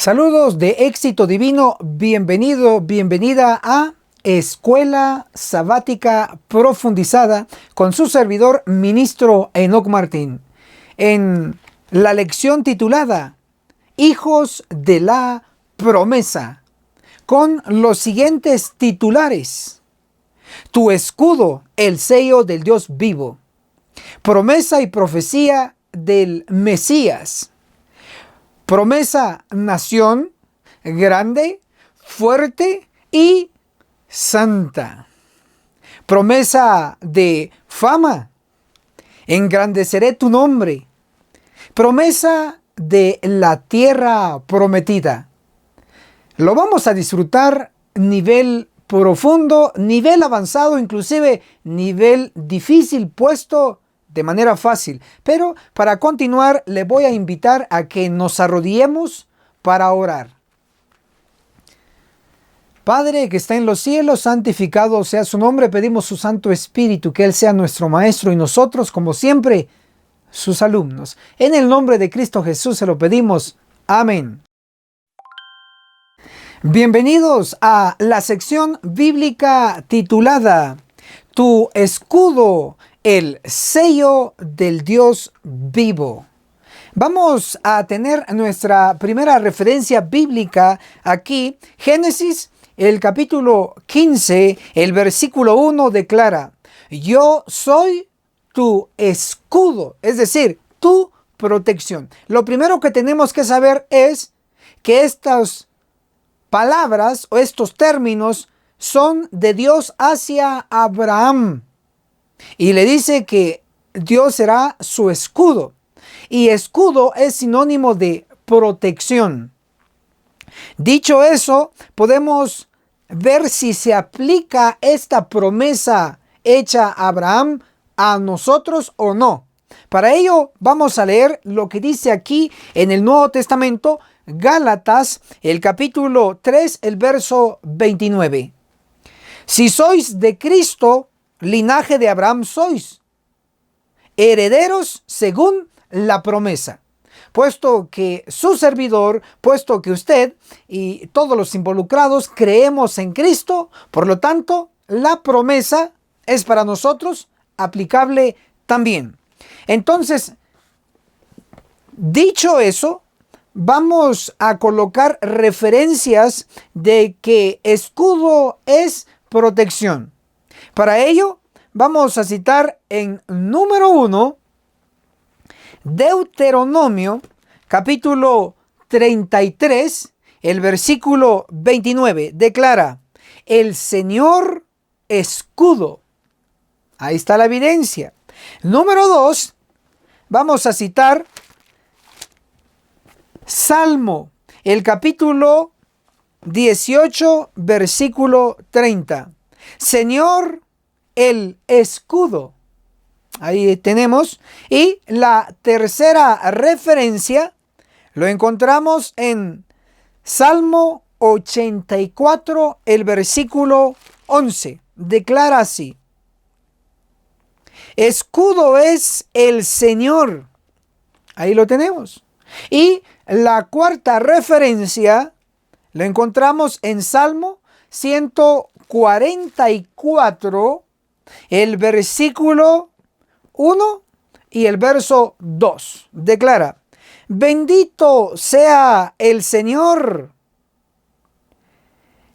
Saludos de éxito divino, bienvenido, bienvenida a Escuela Sabática Profundizada con su servidor ministro Enoc Martín. En la lección titulada Hijos de la Promesa, con los siguientes titulares: Tu escudo, el sello del Dios vivo; promesa y profecía del Mesías; promesa, nación grande, fuerte y santa; promesa de fama, engrandeceré tu nombre; promesa de la tierra prometida. Lo vamos a disfrutar nivel profundo, nivel avanzado, inclusive nivel difícil, puesto de manera fácil. Pero para continuar le voy a invitar a que nos arrodillemos para orar. Padre que está en los cielos, santificado sea su nombre. Pedimos su Santo Espíritu, que Él sea nuestro Maestro y nosotros, como siempre, sus alumnos. En el nombre de Cristo Jesús se lo pedimos. Amén. Bienvenidos a la sección bíblica titulada Tu escudo, el sello del Dios vivo. Vamos a tener nuestra primera referencia bíblica aquí. Génesis, el capítulo 15, el versículo 1 declara: Yo soy tu escudo, es decir, tu protección. Lo primero que tenemos que saber es que estas palabras o estos términos son de Dios hacia Abraham. Y le dice que Dios será su escudo. Y escudo es sinónimo de protección. Dicho eso, podemos ver si se aplica esta promesa hecha a Abraham a nosotros o no. Para ello vamos a leer lo que dice aquí en el Nuevo Testamento, Gálatas, el capítulo 3, el verso 29. Si sois de Cristo, linaje de Abraham sois, herederos según la promesa. Puesto que su servidor, puesto que usted y todos los involucrados creemos en Cristo, por lo tanto, la promesa es para nosotros aplicable también. Entonces, dicho eso, vamos a colocar referencias de que escudo es protección. Para ello, vamos a citar en número 1, Deuteronomio, capítulo 33, el versículo 29, declara: el Señor escudo. Ahí está la evidencia. Número 2, vamos a citar Salmo, el capítulo 18, versículo 30. Señor, el escudo. Ahí tenemos. Y la tercera referencia lo encontramos en Salmo 84, el versículo 11. Declara así: escudo es el Señor. Ahí lo tenemos. Y la cuarta referencia lo encontramos en Salmo 144, el versículo 1 y el verso 2. Declara: bendito sea el Señor,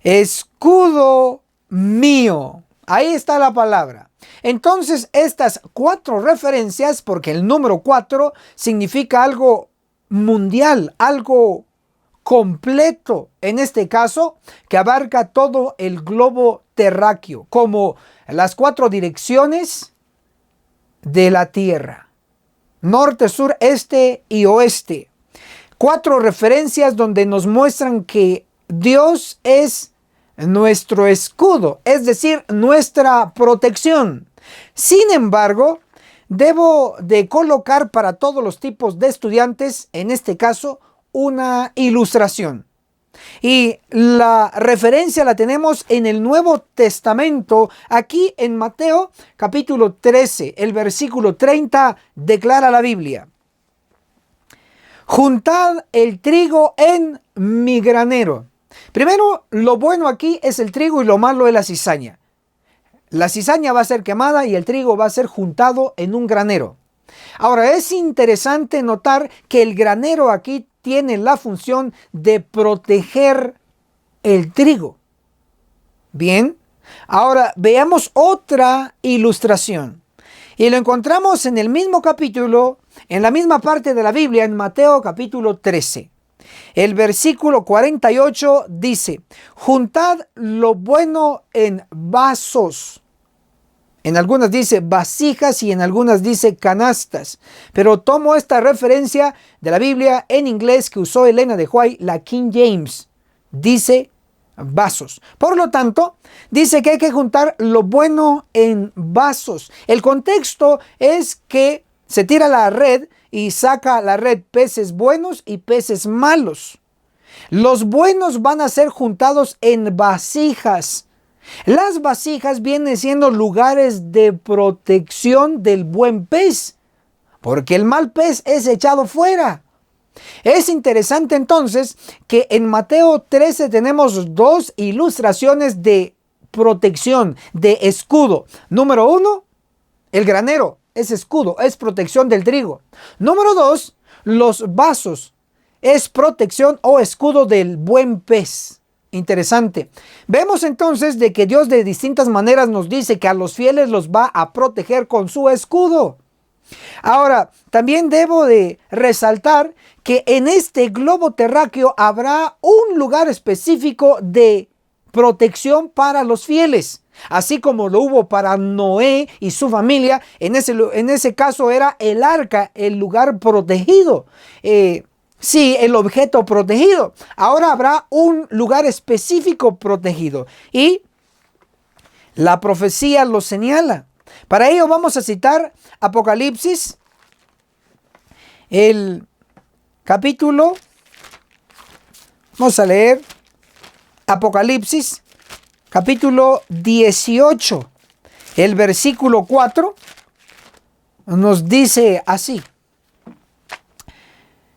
escudo mío. Ahí está la palabra. Entonces, estas cuatro referencias, porque el número 4 significa algo mundial, algo completo, en este caso, que abarca todo el globo terráqueo, como las 4 direcciones de la tierra: norte, sur, este y oeste. 4 referencias donde nos muestran que Dios es nuestro escudo, es decir, nuestra protección. Sin embargo, debo de colocar para todos los tipos de estudiantes, en este caso, una ilustración. Y la referencia la tenemos en el Nuevo Testamento. Aquí en Mateo capítulo 13, el versículo 30, declara la Biblia: Juntad el trigo en mi granero. Primero, lo bueno aquí es el trigo y lo malo es la cizaña. La cizaña va a ser quemada y el trigo va a ser juntado en un granero. Ahora, es interesante notar que el granero aquí tiene la función de proteger el trigo. Bien, ahora veamos otra ilustración. Y lo encontramos en el mismo capítulo, en la misma parte de la Biblia, en Mateo capítulo 13. El versículo 48 dice: juntad lo bueno en vasos. En algunas dice vasijas y en algunas dice canastas. Pero tomo esta referencia de la Biblia en inglés que usó Elena de White, la King James. Dice vasos. Por lo tanto, dice que hay que juntar lo bueno en vasos. El contexto es que se tira la red y saca la red peces buenos y peces malos. Los buenos van a ser juntados en vasijas. Las vasijas vienen siendo lugares de protección del buen pez, porque el mal pez es echado fuera. Es interesante entonces que en Mateo 13 tenemos dos ilustraciones de protección, de escudo. Número 1, el granero es escudo, es protección del trigo. Número 2, los vasos es protección o escudo del buen pez. Interesante. Vemos entonces de que Dios de distintas maneras nos dice que a los fieles los va a proteger con su escudo. Ahora, también debo de resaltar que en este globo terráqueo habrá un lugar específico de protección para los fieles. Así como lo hubo para Noé y su familia, en ese caso era el arca, el lugar protegido. Sí, el objeto protegido. Ahora habrá un lugar específico protegido. Y la profecía lo señala. Para ello vamos a citar Apocalipsis, el capítulo, vamos a leer Apocalipsis, capítulo 18, el versículo 4, nos dice así: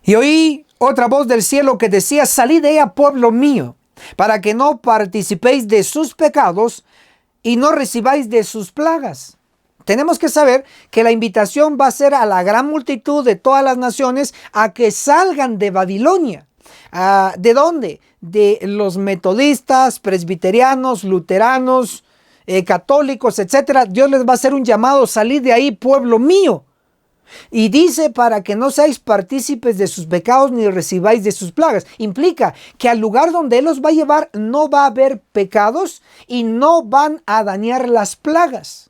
y oí otra voz del cielo que decía: salid de ella, pueblo mío, para que no participéis de sus pecados y no recibáis de sus plagas. Tenemos que saber que la invitación va a ser a la gran multitud de todas las naciones a que salgan de Babilonia. ¿De dónde? De los metodistas, presbiterianos, luteranos, católicos, etc. Dios les va a hacer un llamado: salid de ahí, pueblo mío. Y dice: para que no seáis partícipes de sus pecados ni recibáis de sus plagas. Implica que al lugar donde Él los va a llevar no va a haber pecados y no van a dañar las plagas.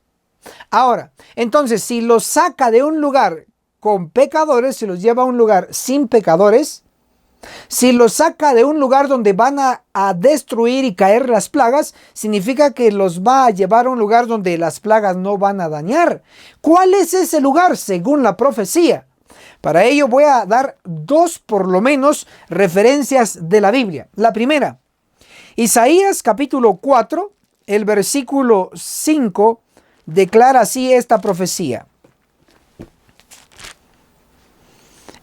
Ahora, entonces, si los saca de un lugar con pecadores, se los lleva a un lugar sin pecadores. Si los saca de un lugar donde van a destruir y caer las plagas, significa que los va a llevar a un lugar donde las plagas no van a dañar. ¿Cuál es ese lugar según la profecía? Para ello voy a dar dos, por lo menos, referencias de la Biblia. La primera, Isaías capítulo 4, el versículo 5, declara así esta profecía: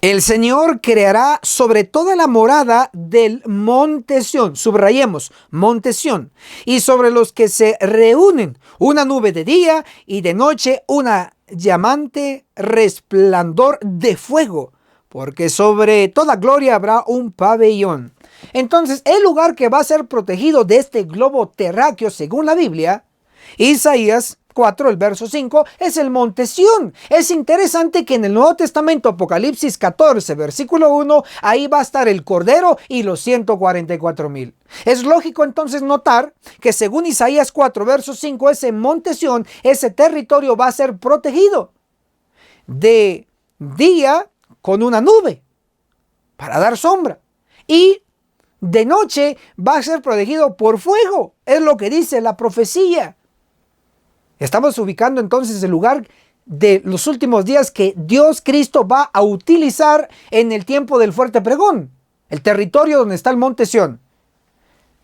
el Señor creará sobre toda la morada del monte Sión, subrayemos, monte Sión, y sobre los que se reúnen una nube de día y de noche, una llamante resplandor de fuego, porque sobre toda gloria habrá un pabellón. Entonces, el lugar que va a ser protegido de este globo terráqueo, según la Biblia, Isaías 4, el verso 5, es el monte Sión. Es interesante que en el Nuevo Testamento, Apocalipsis 14, versículo 1, ahí va a estar el Cordero y los 144,000. Es lógico entonces notar que según Isaías 4, verso 5, ese monte Sión, ese territorio va a ser protegido de día con una nube para dar sombra, y de noche va a ser protegido por fuego. Es lo que dice la profecía. Estamos ubicando entonces el lugar de los últimos días que Dios Cristo va a utilizar en el tiempo del fuerte pregón. El territorio donde está el monte Sión.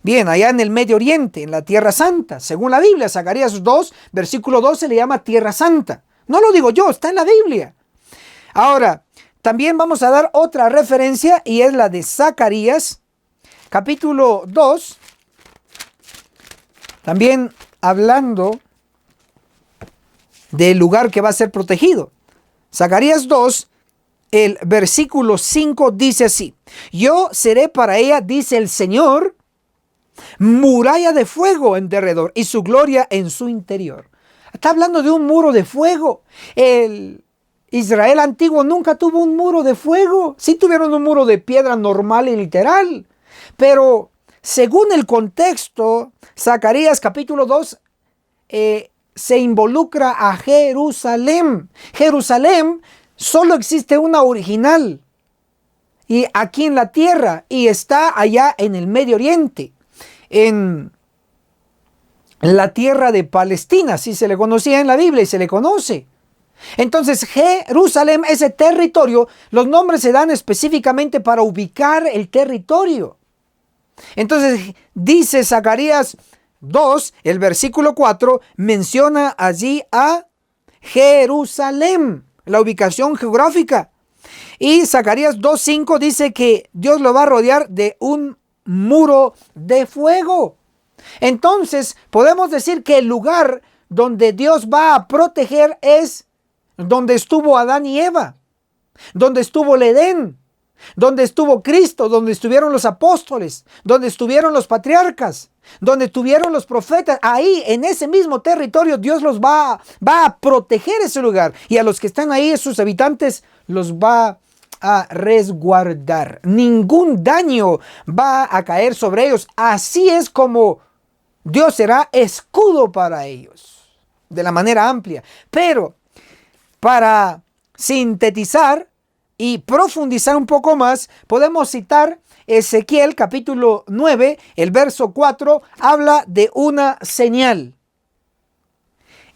Bien, allá en el Medio Oriente, en la Tierra Santa. Según la Biblia, Zacarías 2, versículo 12 le llama Tierra Santa. No lo digo yo, está en la Biblia. Ahora, también vamos a dar otra referencia y es la de Zacarías, capítulo 2, también hablando del lugar que va a ser protegido. Zacarías 2, el versículo 5 dice así: yo seré para ella, dice el Señor, muralla de fuego en derredor y su gloria en su interior. Está hablando de un muro de fuego. El Israel antiguo nunca tuvo un muro de fuego. Sí tuvieron un muro de piedra normal y literal. Pero según el contexto, Zacarías capítulo 2 se involucra a Jerusalén. Jerusalén solo existe una original. Y aquí en la tierra. Y está allá en el Medio Oriente. En la tierra de Palestina. Así se le conocía en la Biblia y se le conoce. Entonces Jerusalén, ese territorio, los nombres se dan específicamente para ubicar el territorio. Entonces dice Zacarías 2, el versículo 4, menciona allí a Jerusalén, la ubicación geográfica. Y Zacarías 2:5 dice que Dios lo va a rodear de un muro de fuego. Entonces podemos decir que el lugar donde Dios va a proteger es donde estuvo Adán y Eva, donde estuvo el Edén, donde estuvo Cristo, donde estuvieron los apóstoles, donde estuvieron los patriarcas, donde estuvieron los profetas. Ahí, en ese mismo territorio, Dios los va a proteger ese lugar. Y a los que están ahí, sus habitantes, los va a resguardar. Ningún daño va a caer sobre ellos. Así es como Dios será escudo para ellos, de la manera amplia. Pero para sintetizar y profundizar un poco más, podemos citar Ezequiel capítulo 9, el verso 4, habla de una señal.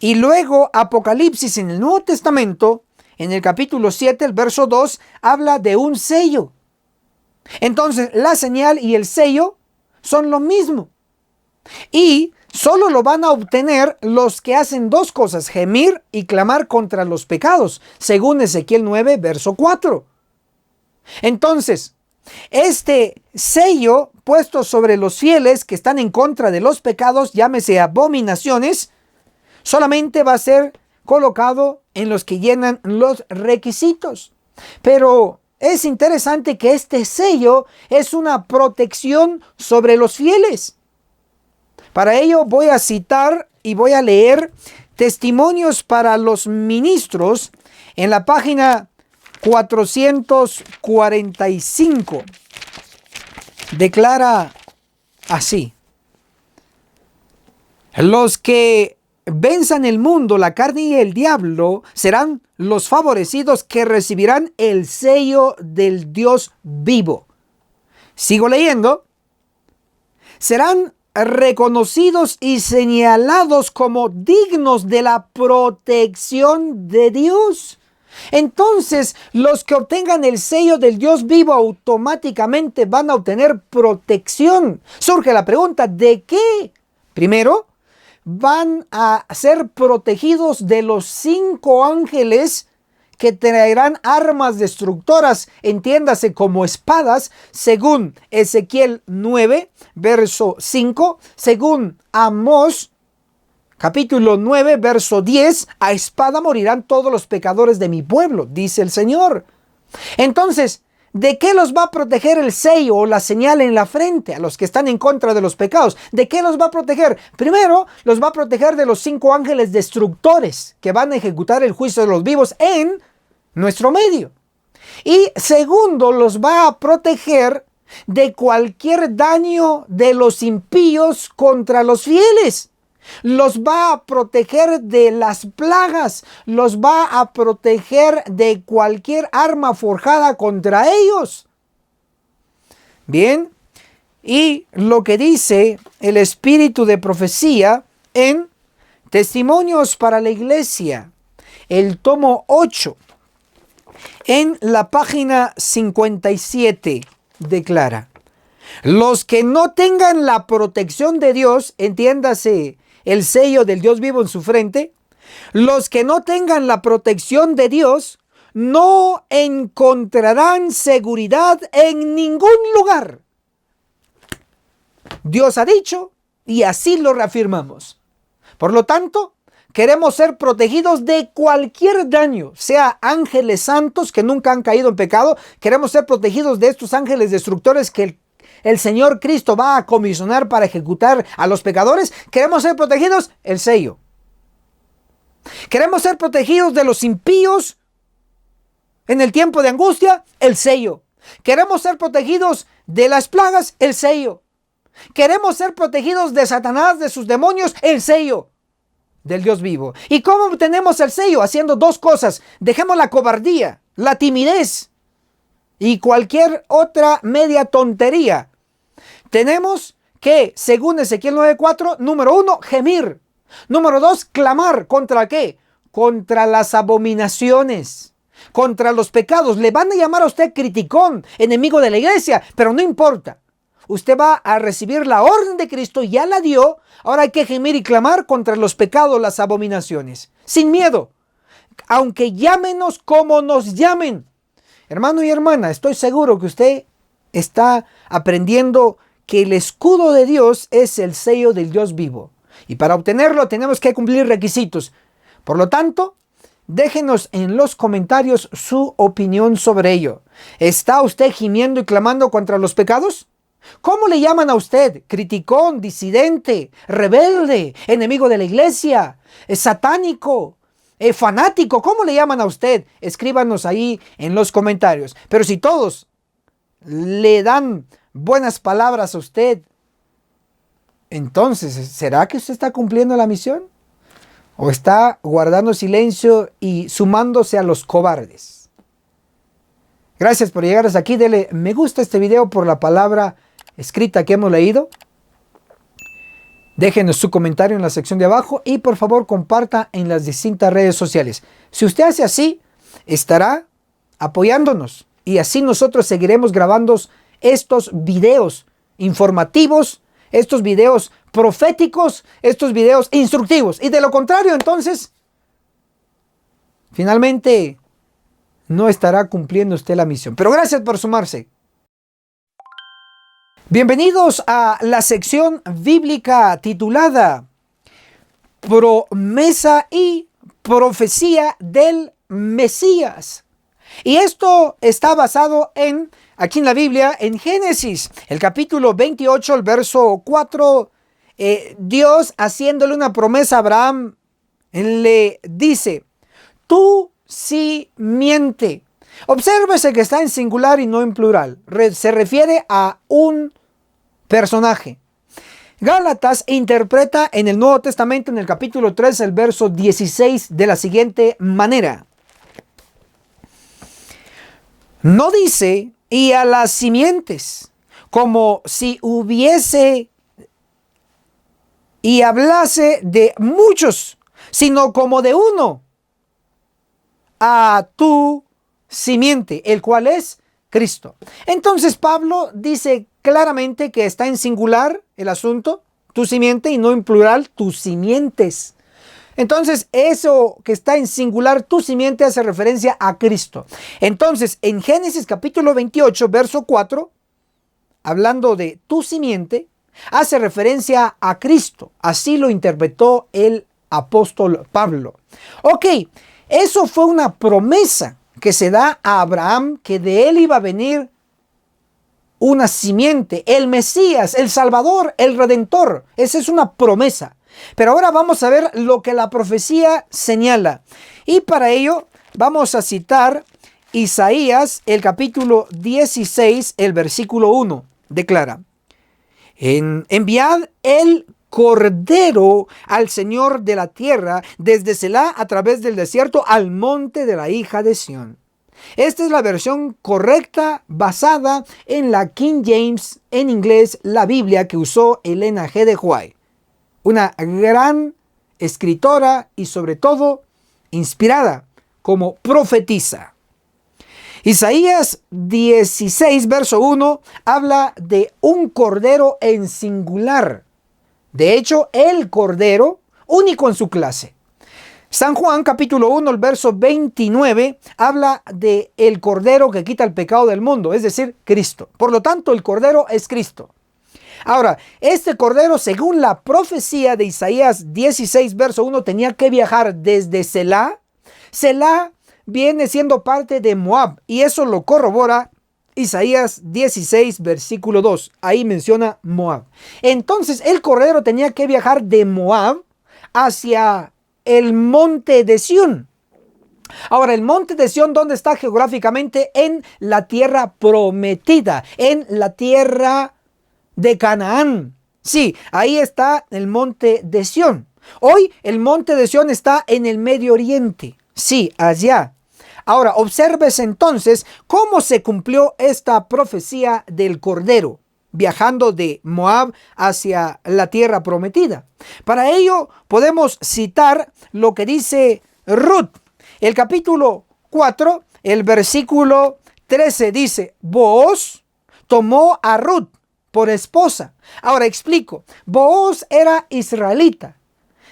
Y luego Apocalipsis en el Nuevo Testamento, en el capítulo 7, el verso 2, habla de un sello. Entonces, la señal y el sello son lo mismo. Y solo lo van a obtener los que hacen dos cosas: gemir y clamar contra los pecados, según Ezequiel 9, verso 4. Entonces, este sello puesto sobre los fieles que están en contra de los pecados, llámese abominaciones, solamente va a ser colocado en los que llenan los requisitos. Pero es interesante que este sello es una protección sobre los fieles. Para ello voy a citar y voy a leer Testimonios para los Ministros en la página 445. Declara así: los que venzan el mundo, la carne y el diablo serán los favorecidos que recibirán el sello del Dios vivo. Sigo leyendo. Serán reconocidos y señalados como dignos de la protección de Dios. Entonces, los que obtengan el sello del Dios vivo automáticamente van a obtener protección. Surge la pregunta: ¿de qué? Primero, van a ser protegidos de los 5 ángeles que traerán armas destructoras, entiéndase como espadas, según Ezequiel 9, verso 5, según Amós, capítulo 9, verso 10, a espada morirán todos los pecadores de mi pueblo, dice el Señor. Entonces, ¿de qué los va a proteger el sello o la señal en la frente a los que están en contra de los pecados? ¿De qué los va a proteger? Primero, los va a proteger de los 5 ángeles destructores que van a ejecutar el juicio de los vivos en nuestro medio. Y segundo, los va a proteger de cualquier daño de los impíos contra los fieles. Los va a proteger de las plagas, los va a proteger de cualquier arma forjada contra ellos. Bien, y lo que dice el espíritu de profecía en Testimonios para la Iglesia, el tomo 8, en la página 57, declara: los que no tengan la protección de Dios, entiéndase el sello del Dios vivo en su frente, los que no tengan la protección de Dios no encontrarán seguridad en ningún lugar. Dios ha dicho y así lo reafirmamos. Por lo tanto, queremos ser protegidos de cualquier daño, sea ángeles santos que nunca han caído en pecado. Queremos ser protegidos de estos ángeles destructores que el Señor Cristo va a comisionar para ejecutar a los pecadores. Queremos ser protegidos, el sello. Queremos ser protegidos de los impíos en el tiempo de angustia, el sello. Queremos ser protegidos de las plagas, el sello. Queremos ser protegidos de Satanás, de sus demonios, el sello del Dios vivo. ¿Y cómo obtenemos el sello? Haciendo dos cosas. Dejemos la cobardía, la timidez y cualquier otra media tontería. Tenemos que, según Ezequiel 9:4, número 1, gemir. Número 2, clamar. ¿Contra qué? Contra las abominaciones, contra los pecados. Le van a llamar a usted criticón, enemigo de la iglesia, pero no importa. Usted va a recibir la orden de Cristo, ya la dio. Ahora hay que gemir y clamar contra los pecados, las abominaciones, sin miedo, aunque llámenos como nos llamen. Hermano y hermana, estoy seguro que usted está aprendiendo que el escudo de Dios es el sello del Dios vivo. Y para obtenerlo tenemos que cumplir requisitos. Por lo tanto, déjenos en los comentarios su opinión sobre ello. ¿Está usted gimiendo y clamando contra los pecados? ¿Cómo le llaman a usted? Criticón, disidente, rebelde, enemigo de la iglesia, satánico, fanático. ¿Cómo le llaman a usted? Escríbanos ahí en los comentarios. Pero si todos le dan buenas palabras a usted, entonces, ¿será que usted está cumpliendo la misión? ¿O está guardando silencio y sumándose a los cobardes? Gracias por llegar hasta aquí. Dele me gusta a este video por la palabra escrita que hemos leído. Déjenos su comentario en la sección de abajo y por favor comparta en las distintas redes sociales. Si usted hace así, estará apoyándonos y así nosotros seguiremos grabando estos videos informativos, estos videos proféticos, estos videos instructivos. Y de lo contrario, entonces, finalmente no estará cumpliendo usted la misión. Pero gracias por sumarse. Bienvenidos a la sección bíblica titulada Promesa y Profecía del Mesías. Y esto está basado aquí en la Biblia, en Génesis, el capítulo 28, el verso 4. Dios, haciéndole una promesa a Abraham, le dice: tu simiente. Obsérvese que está en singular y no en plural. Se refiere a un personaje. Gálatas interpreta en el Nuevo Testamento, en el capítulo 3, el verso 16, de la siguiente manera. No dice y a las simientes, como si hubiese y hablase de muchos, sino como de uno, a tu simiente, el cual es Cristo. Entonces Pablo dice claramente que está en singular el asunto, tu simiente, y no en plural, tus simientes. Entonces eso que está en singular, tu simiente, hace referencia a Cristo. Entonces en Génesis capítulo 28, verso 4, hablando de tu simiente, hace referencia a Cristo. Así lo interpretó el apóstol Pablo. Ok, eso fue una promesa que se da a Abraham, que de él iba a venir una simiente, el Mesías, el Salvador, el Redentor. Esa es una promesa. Pero ahora vamos a ver lo que la profecía señala. Y para ello vamos a citar Isaías, el capítulo 16, el versículo 1. Declara: enviad el Cordero al Señor de la tierra, desde Selá a través del desierto al monte de la hija de Sión. Esta es la versión correcta basada en la King James, en inglés, la Biblia que usó Elena G. de White, una gran escritora y sobre todo inspirada como profetisa. Isaías 16, verso 1, habla de un cordero en singular. De hecho, el cordero único en su clase. San Juan capítulo 1, el verso 29, habla de el Cordero que quita el pecado del mundo, es decir, Cristo. Por lo tanto, el Cordero es Cristo. Ahora, este Cordero, según la profecía de Isaías 16, verso 1, tenía que viajar desde Selá. Selá viene siendo parte de Moab, y eso lo corrobora Isaías 16, versículo 2. Ahí menciona Moab. Entonces, el Cordero tenía que viajar de Moab hacia el monte de Sión. Ahora, el monte de Sión, ¿dónde está geográficamente? En la tierra prometida, en la tierra de Canaán. Sí, ahí está el monte de Sión. Hoy el monte de Sión está en el Medio Oriente. Sí, allá. Ahora, observes entonces cómo se cumplió esta profecía del Cordero, viajando de Moab hacia la tierra prometida. Para ello podemos citar lo que dice Ruth. El capítulo 4, el versículo 13 dice: Booz tomó a Ruth por esposa. Ahora explico. Booz era israelita.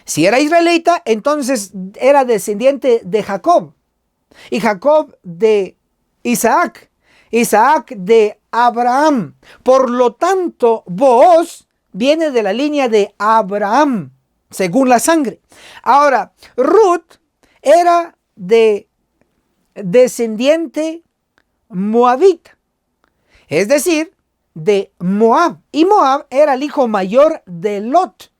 Si era israelita, entonces era descendiente de Jacob. Y Jacob de Isaac. Isaac de Abraham. Por lo tanto, Booz viene de la línea de Abraham, según la sangre. Ahora, Ruth era de descendiente moabita, es decir, de Moab. Y Moab era el hijo mayor de Lot.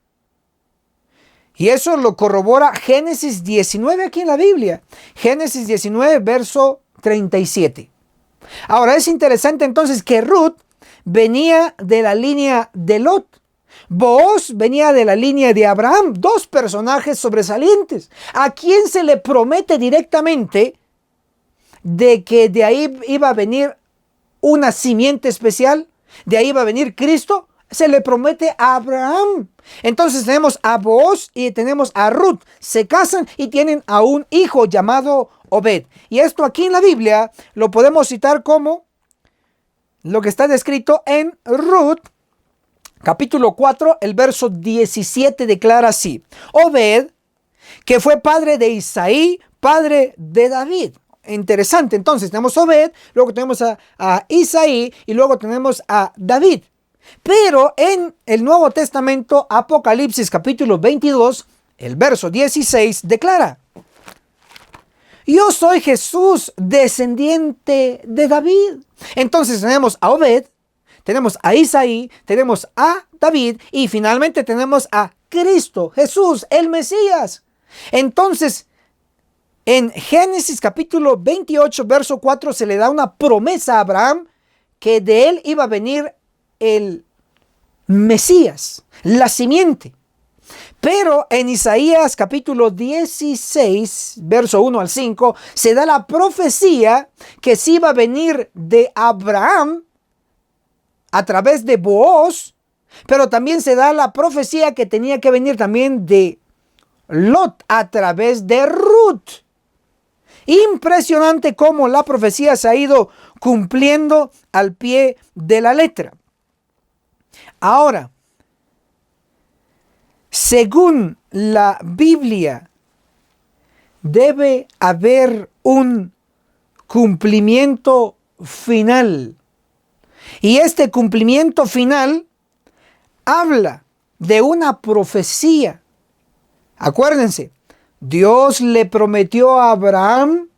Y eso lo corrobora Génesis 19 aquí en la Biblia. Génesis 19, verso 37. Ahora es interesante entonces que Ruth venía de la línea de Lot. Booz venía de la línea de Abraham. Dos personajes sobresalientes. ¿A quién se le promete directamente de que de ahí iba a venir una simiente especial? ¿De ahí iba a venir Cristo? Se le promete a Abraham. Entonces tenemos a Booz y tenemos a Ruth. Se casan y tienen a un hijo llamado Obed. Y esto aquí en la Biblia lo podemos citar como lo que está descrito en Ruth, capítulo 4, el verso 17 declara así: Obed, que fue padre de Isaí, padre de David. Interesante, entonces tenemos Obed, luego tenemos a Isaí y luego tenemos a David. Pero en el Nuevo Testamento, Apocalipsis capítulo 22, el verso 16 declara: Yo soy Jesús, descendiente de David. Entonces tenemos a Obed, tenemos a Isaí, tenemos a David y finalmente tenemos a Cristo, Jesús, el Mesías. Entonces, en Génesis capítulo 28, verso 4, se le da una promesa a Abraham que de él iba a venir el Mesías, la simiente. Pero en Isaías capítulo 16, verso 1 al 5, se da la profecía que sí iba a venir de Abraham a través de Booz, pero también se da la profecía que tenía que venir también de Lot a través de Ruth. Impresionante cómo la profecía se ha ido cumpliendo al pie de la letra. Ahora, según la Biblia, debe haber un cumplimiento final. Y este cumplimiento final habla de una profecía. Acuérdense, Dios le prometió a Abraham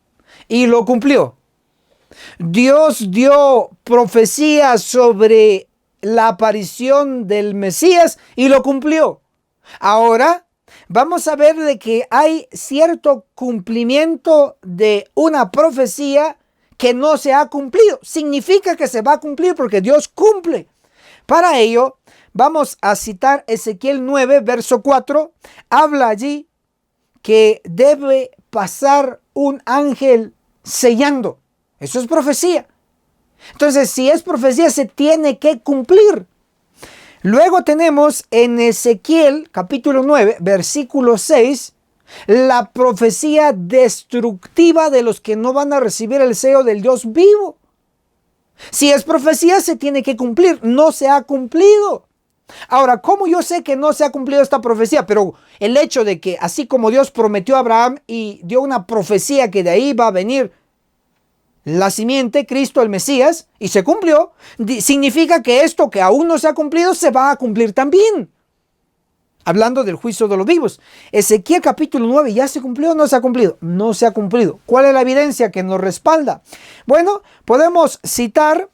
y lo cumplió. Dios dio profecía sobre la aparición del Mesías y lo cumplió. Ahora vamos a ver de que hay cierto cumplimiento de una profecía que no se ha cumplido. Significa que se va a cumplir porque Dios cumple. Para ello, vamos a citar Ezequiel 9, verso 4. Habla allí que debe pasar un ángel sellando. Eso es profecía. Entonces, si es profecía, se tiene que cumplir. Luego tenemos en Ezequiel capítulo 9, versículo 6, la profecía destructiva de los que no van a recibir el sello del Dios vivo. Si es profecía, se tiene que cumplir. No se ha cumplido. Ahora, ¿cómo yo sé que no se ha cumplido esta profecía? Pero el hecho de que así como Dios prometió a Abraham y dio una profecía que de ahí va a venir la simiente, Cristo el Mesías, y se cumplió, significa que esto que aún no se ha cumplido se va a cumplir también. Hablando del juicio de los vivos. Ezequiel capítulo 9, ¿ya se cumplió o no se ha cumplido? No se ha cumplido. ¿Cuál es la evidencia que nos respalda? Bueno, podemos citar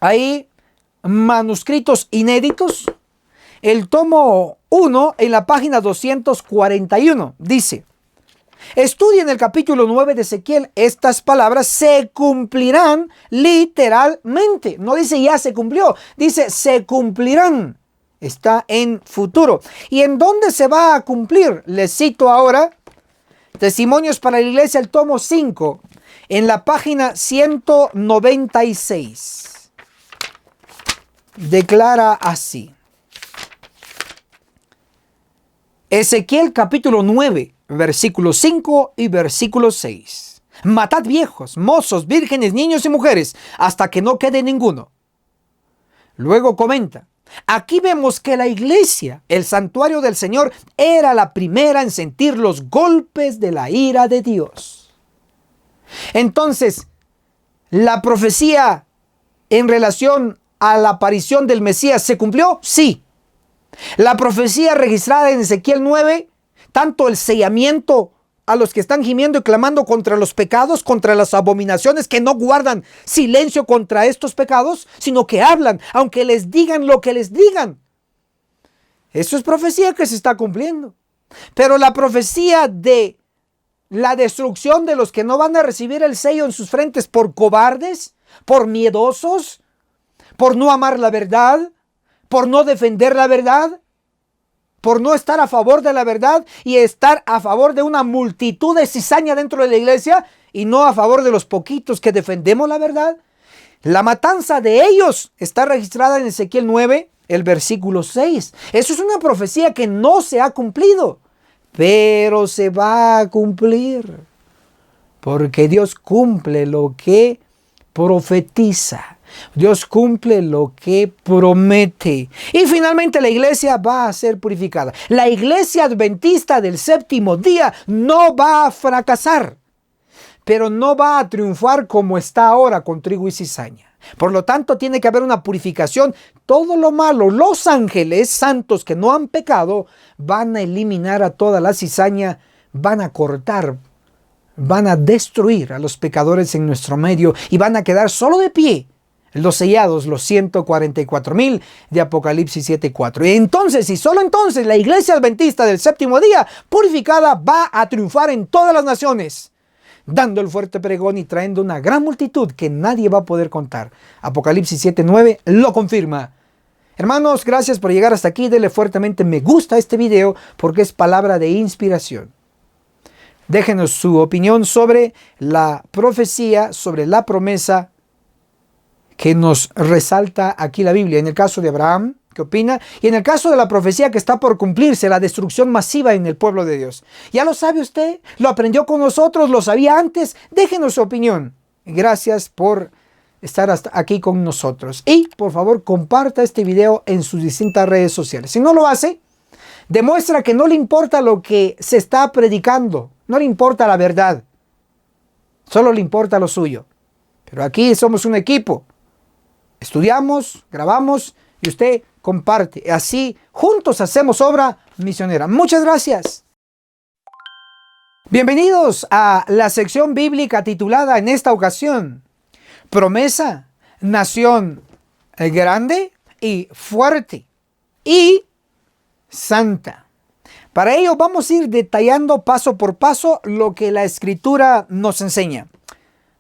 ahí manuscritos inéditos. El tomo 1 en la página 241 dice: estudien el capítulo 9 de Ezequiel, estas palabras se cumplirán literalmente. No dice ya se cumplió, dice se cumplirán. Está en futuro. ¿Y en dónde se va a cumplir? Les cito ahora Testimonios para la Iglesia, el tomo 5, en la página 196. Declara así. Ezequiel capítulo 9, versículo 5 y versículo 6. Matad viejos, mozos, vírgenes, niños y mujeres, hasta que no quede ninguno. Luego comenta: aquí vemos que la iglesia, el santuario del Señor, era la primera en sentir los golpes de la ira de Dios. Entonces, ¿la profecía en relación a la aparición del Mesías se cumplió? Sí. La profecía registrada en Ezequiel 9, tanto el sellamiento a los que están gimiendo y clamando contra los pecados, contra las abominaciones, que no guardan silencio contra estos pecados, sino que hablan, aunque les digan lo que les digan. Eso es profecía que se está cumpliendo. Pero la profecía de la destrucción de los que no van a recibir el sello en sus frentes por cobardes, por miedosos, por no amar la verdad, por no defender la verdad, por no estar a favor de la verdad y estar a favor de una multitud de cizaña dentro de la iglesia y no a favor de los poquitos que defendemos la verdad. La matanza de ellos está registrada en Ezequiel 9, el versículo 6. Eso es una profecía que no se ha cumplido, pero se va a cumplir, porque Dios cumple lo que profetiza. Dios cumple lo que promete. Y finalmente la iglesia va a ser purificada. La iglesia adventista del séptimo día no va a fracasar, pero no va a triunfar como está ahora con trigo y cizaña. Por lo tanto, tiene que haber una purificación. Todo lo malo, los ángeles santos que no han pecado, van a eliminar a toda la cizaña, van a cortar, van a destruir a los pecadores en nuestro medio y van a quedar solo de pie los sellados, los 144,000 de Apocalipsis 7:4. Y entonces, y solo entonces, la iglesia adventista del séptimo día, purificada, va a triunfar en todas las naciones, dando el fuerte pregón y trayendo una gran multitud que nadie va a poder contar. Apocalipsis 7:9 lo confirma. Hermanos, gracias por llegar hasta aquí. Denle fuertemente me gusta a este video porque es palabra de inspiración. Déjenos su opinión sobre la profecía, sobre la promesa que nos resalta aquí la Biblia. En el caso de Abraham, ¿qué opina? Y en el caso de la profecía que está por cumplirse, la destrucción masiva en el pueblo de Dios. ¿Ya lo sabe usted? ¿Lo aprendió con nosotros? ¿Lo sabía antes? Déjenos su opinión. Gracias por estar hasta aquí con nosotros. Y por favor, comparta este video en sus distintas redes sociales. Si no lo hace, demuestra que no le importa lo que se está predicando. No le importa la verdad. Solo le importa lo suyo. Pero aquí somos un equipo. Estudiamos, grabamos y usted comparte. Así juntos hacemos obra misionera. Muchas gracias. Bienvenidos a la sección bíblica titulada en esta ocasión: Promesa, nación grande y fuerte y santa. Para ello vamos a ir detallando paso por paso lo que la Escritura nos enseña.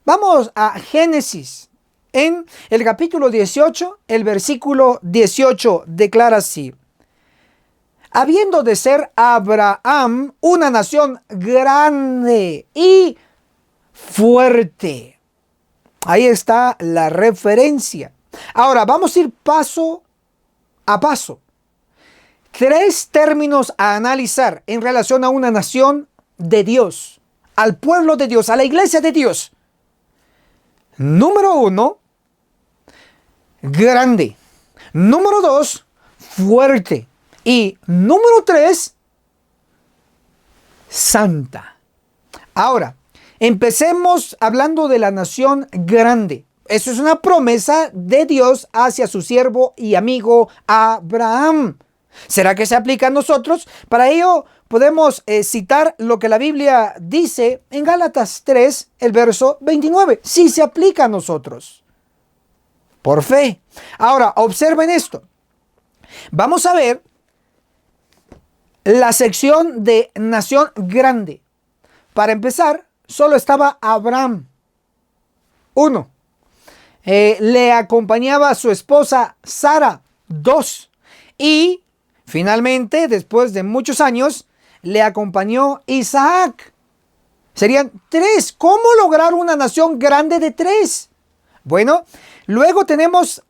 Vamos a Génesis. En el capítulo 18, el versículo 18 declara así: habiendo de ser Abraham una nación grande y fuerte. Ahí está la referencia. Ahora vamos a ir paso a paso. 3 términos a analizar en relación a una nación de Dios, al pueblo de Dios, a la iglesia de Dios. Número 1, grande. Número 2, fuerte. Y número 3, santa. Ahora, empecemos hablando de la nación grande. Eso es una promesa de Dios hacia su siervo y amigo Abraham. ¿Será que se aplica a nosotros? Para ello podemos citar lo que la Biblia dice en Gálatas 3, el verso 29. Sí se aplica a nosotros. Por fe. Ahora, observen esto. Vamos a ver la sección de nación grande. Para empezar, solo estaba Abraham. 1. Le acompañaba a su esposa Sara. 2. Y finalmente, después de muchos años, le acompañó Isaac. Serían 3. ¿Cómo lograr una nación grande de 3? Bueno, luego tenemos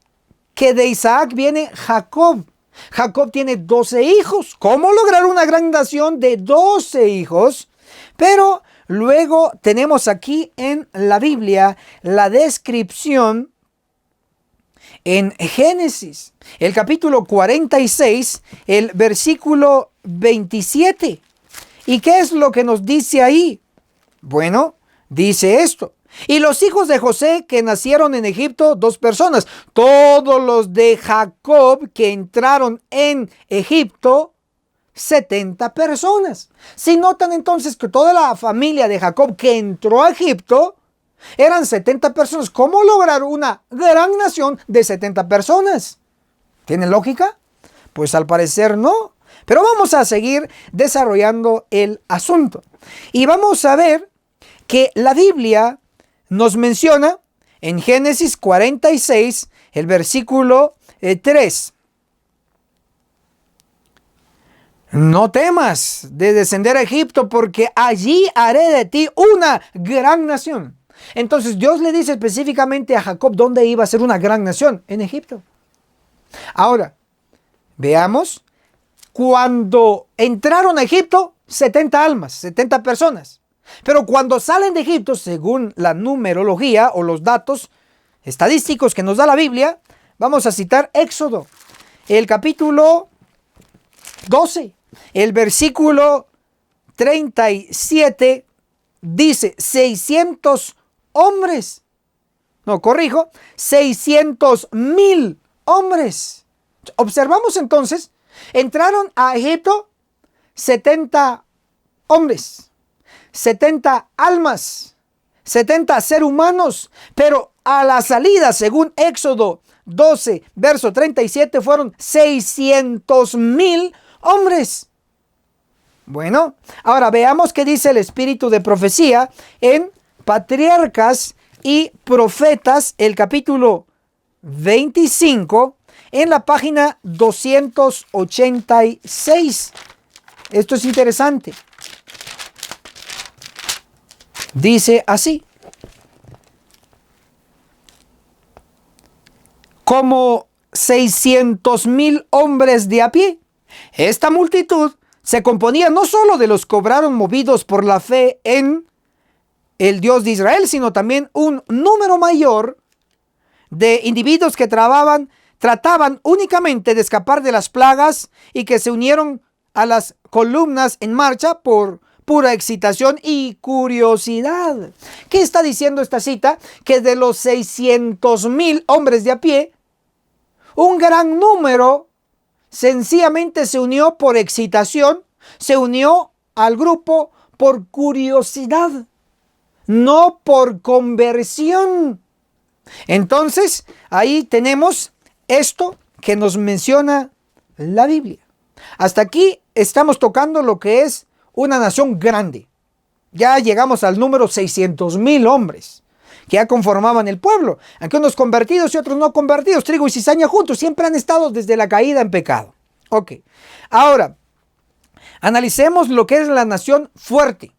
que de Isaac viene Jacob. Jacob tiene 12 hijos. ¿Cómo lograr una gran nación de 12 hijos? Pero luego tenemos aquí en la Biblia la descripción en Génesis, el capítulo 46, el versículo 27. ¿Y qué es lo que nos dice ahí? Bueno, dice esto. Y los hijos de José que nacieron en Egipto, 2 personas. Todos los de Jacob que entraron en Egipto, 70 personas. Si notan entonces que toda la familia de Jacob que entró a Egipto eran 70 personas. ¿Cómo lograr una gran nación de 70 personas? ¿Tiene lógica? Pues al parecer no. Pero vamos a seguir desarrollando el asunto. Y vamos a ver que la Biblia nos menciona en Génesis 46, el versículo 3. No temas de descender a Egipto, porque allí haré de ti una gran nación. Entonces Dios le dice específicamente a Jacob dónde iba a ser una gran nación, en Egipto. Ahora, veamos, cuando entraron a Egipto, 70 almas, 70 personas. Pero cuando salen de Egipto, según la numerología o los datos estadísticos que nos da la Biblia, vamos a citar Éxodo, el capítulo 12, el versículo 37, dice 600 hombres. No, corrijo, 600,000 hombres. Observamos entonces, entraron a Egipto 70 hombres. 70 almas, 70 seres humanos, pero a la salida, según Éxodo 12, verso 37, fueron 600,000 hombres. Bueno, ahora veamos qué dice el espíritu de profecía en Patriarcas y Profetas, el capítulo 25, en la página 286. Esto es interesante. Dice así: como 600,000 hombres de a pie. Esta multitud se componía no solo de los que obraron movidos por la fe en el Dios de Israel, sino también un número mayor de individuos que trataban únicamente de escapar de las plagas y que se unieron a las columnas en marcha por pura excitación y curiosidad. ¿Qué está diciendo esta cita? Que de los 600,000 hombres de a pie, un gran número sencillamente se unió por excitación, se unió al grupo por curiosidad, no por conversión. Entonces, ahí tenemos esto que nos menciona la Biblia. Hasta aquí estamos tocando lo que es una nación grande. Ya llegamos al número 600,000 hombres que ya conformaban el pueblo. Aunque unos convertidos y otros no convertidos, trigo y cizaña juntos, siempre han estado desde la caída en pecado. Ok, ahora analicemos lo que es la nación fuerte.